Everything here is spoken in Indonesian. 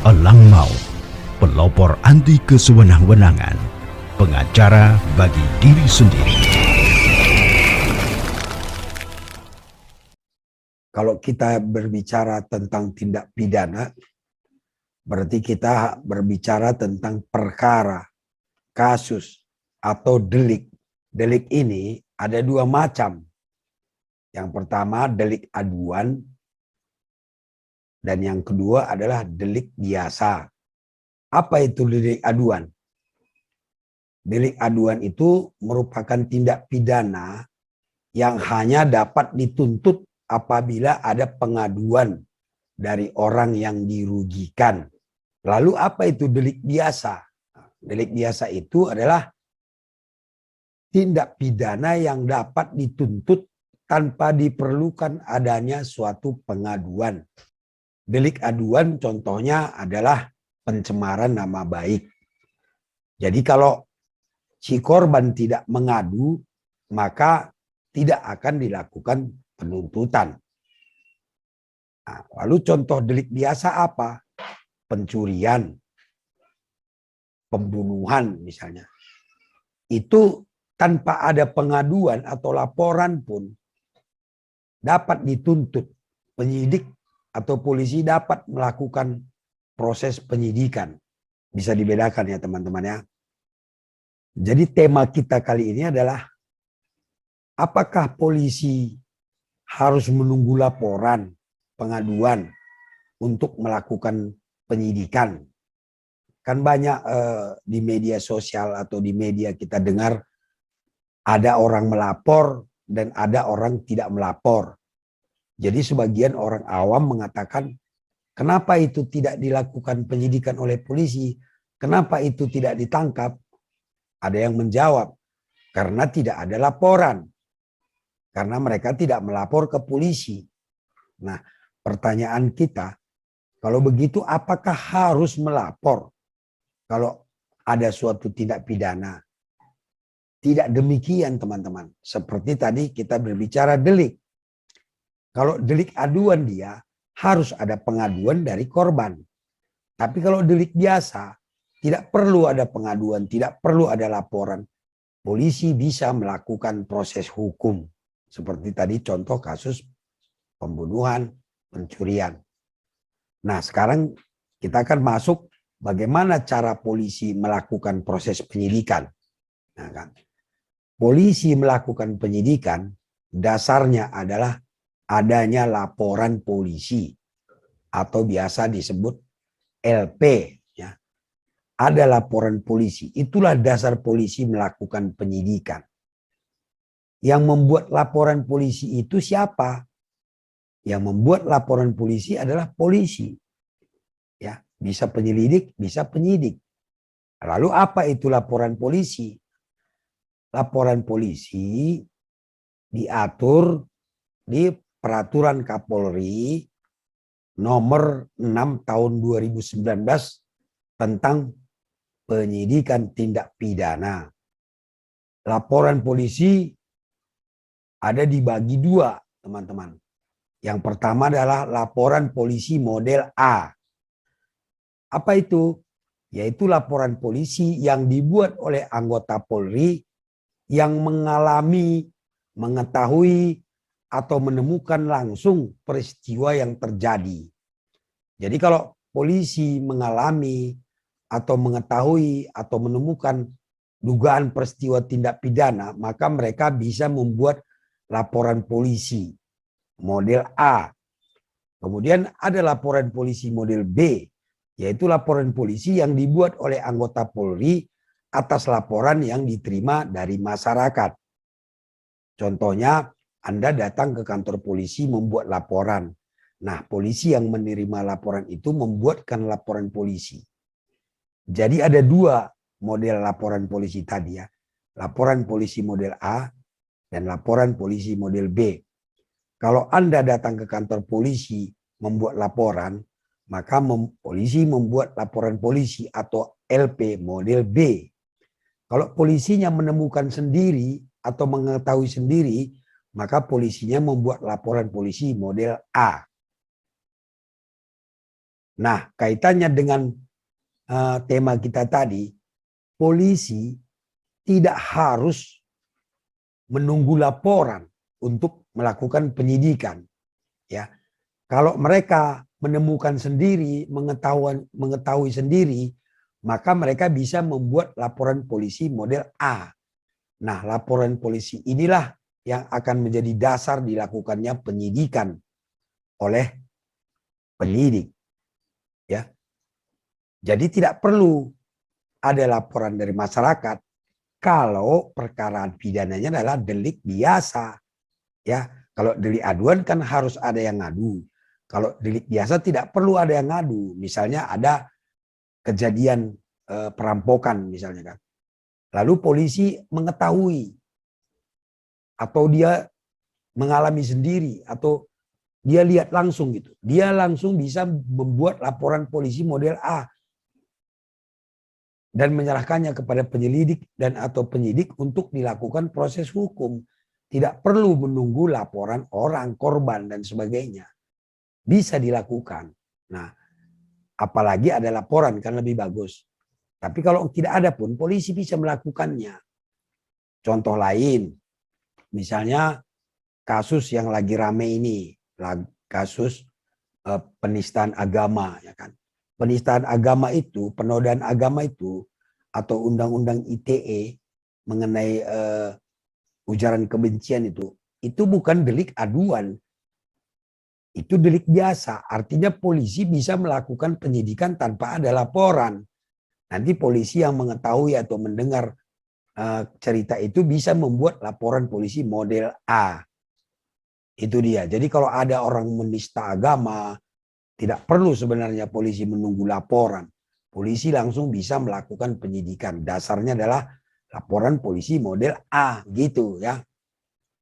Elang Maut, pelopor anti kesewenang-wenangan, pengacara bagi diri sendiri. Kalau kita berbicara tentang tindak pidana, berarti kita berbicara tentang perkara, kasus, atau delik. Delik ini ada dua macam. Yang pertama delik aduan, dan yang kedua adalah delik biasa. Apa itu delik aduan? Delik aduan itu merupakan tindak pidana yang hanya dapat dituntut apabila ada pengaduan dari orang yang dirugikan. Lalu apa itu delik biasa? Delik biasa itu adalah tindak pidana yang dapat dituntut tanpa diperlukan adanya suatu pengaduan. Delik aduan contohnya adalah pencemaran nama baik. Jadi kalau si korban tidak mengadu, maka tidak akan dilakukan penuntutan. Nah, lalu contoh delik biasa apa? Pencurian, pembunuhan misalnya. Itu tanpa ada pengaduan atau laporan pun dapat dituntut. Penyidik atau polisi dapat melakukan proses penyidikan. Bisa dibedakan ya teman-teman ya. Jadi tema kita kali ini adalah apakah polisi harus menunggu laporan, pengaduan untuk melakukan penyidikan? Kan banyak di media sosial atau di media kita dengar ada orang melapor dan ada orang tidak melapor. Jadi sebagian orang awam mengatakan, kenapa itu tidak dilakukan penyidikan oleh polisi? Kenapa itu tidak ditangkap? Ada yang menjawab, karena tidak ada laporan. Karena mereka tidak melapor ke polisi. Nah, pertanyaan kita, kalau begitu apakah harus melapor kalau ada suatu tindak pidana? Tidak demikian teman-teman. Seperti tadi kita berbicara delik. Kalau delik aduan dia harus ada pengaduan dari korban. Tapi kalau delik biasa tidak perlu ada pengaduan, tidak perlu ada laporan. Polisi bisa melakukan proses hukum. Seperti tadi contoh kasus pembunuhan, pencurian. Nah sekarang kita akan masuk bagaimana cara polisi melakukan proses penyidikan. Nah, kan? Polisi melakukan penyidikan dasarnya adalah adanya laporan polisi atau biasa disebut LP. Ya. Ada laporan polisi, itulah dasar polisi melakukan penyidikan. Yang membuat laporan polisi itu siapa? Yang membuat laporan polisi adalah polisi. Ya, bisa penyelidik, bisa penyidik. Lalu apa itu laporan polisi? Laporan polisi diatur di Peraturan Kapolri nomor 6 tahun 2019 tentang penyidikan tindak pidana. Laporan polisi ada dibagi dua, teman-teman. Yang pertama adalah laporan polisi model A. Apa itu? Yaitu laporan polisi yang dibuat oleh anggota Polri yang mengalami, mengetahui, atau menemukan langsung peristiwa yang terjadi. Jadi kalau polisi mengalami atau mengetahui atau menemukan dugaan peristiwa tindak pidana, maka mereka bisa membuat laporan polisi model A. Kemudian ada laporan polisi model B, yaitu laporan polisi yang dibuat oleh anggota Polri atas laporan yang diterima dari masyarakat. Contohnya, Anda datang ke kantor polisi membuat laporan. Nah, polisi yang menerima laporan itu membuatkan laporan polisi. Jadi ada dua model laporan polisi tadi ya. Laporan polisi model A dan laporan polisi model B. Kalau Anda datang ke kantor polisi membuat laporan, maka polisi membuat laporan polisi atau LP model B. Kalau polisinya menemukan sendiri atau mengetahui sendiri, maka polisinya membuat laporan polisi model A. Nah, kaitannya dengan tema kita tadi, polisi tidak harus menunggu laporan untuk melakukan penyidikan. Ya, kalau mereka menemukan sendiri, mengetahui sendiri, maka mereka bisa membuat laporan polisi model A. Nah, laporan polisi inilah yang akan menjadi dasar dilakukannya penyidikan oleh penyidik. Ya, jadi tidak perlu ada laporan dari masyarakat kalau perkara pidananya adalah delik biasa. Ya, kalau delik aduan kan harus ada yang ngadu. Kalau delik biasa tidak perlu ada yang ngadu. Misalnya ada kejadian perampokan misalnya kan. Lalu polisi mengetahui atau dia mengalami sendiri atau dia lihat langsung gitu. Dia langsung bisa membuat laporan polisi model A dan menyerahkannya kepada penyelidik dan atau penyidik untuk dilakukan proses hukum. Tidak perlu menunggu laporan orang, korban dan sebagainya. Bisa dilakukan. Nah, apalagi ada laporan kan lebih bagus. Tapi kalau tidak ada pun polisi bisa melakukannya. Contoh lain, misalnya kasus yang lagi rame ini, kasus penistaan agama, ya kan. Penistaan agama itu, penodaan agama itu, atau undang-undang ITE mengenai ujaran kebencian itu bukan delik aduan, itu delik biasa. Artinya polisi bisa melakukan penyidikan tanpa ada laporan. Nanti polisi yang mengetahui atau mendengar cerita itu bisa membuat laporan polisi model A. Itu dia. Jadi kalau ada orang menista agama, tidak perlu sebenarnya polisi menunggu laporan. Polisi langsung bisa melakukan penyidikan. Dasarnya adalah laporan polisi model A gitu ya.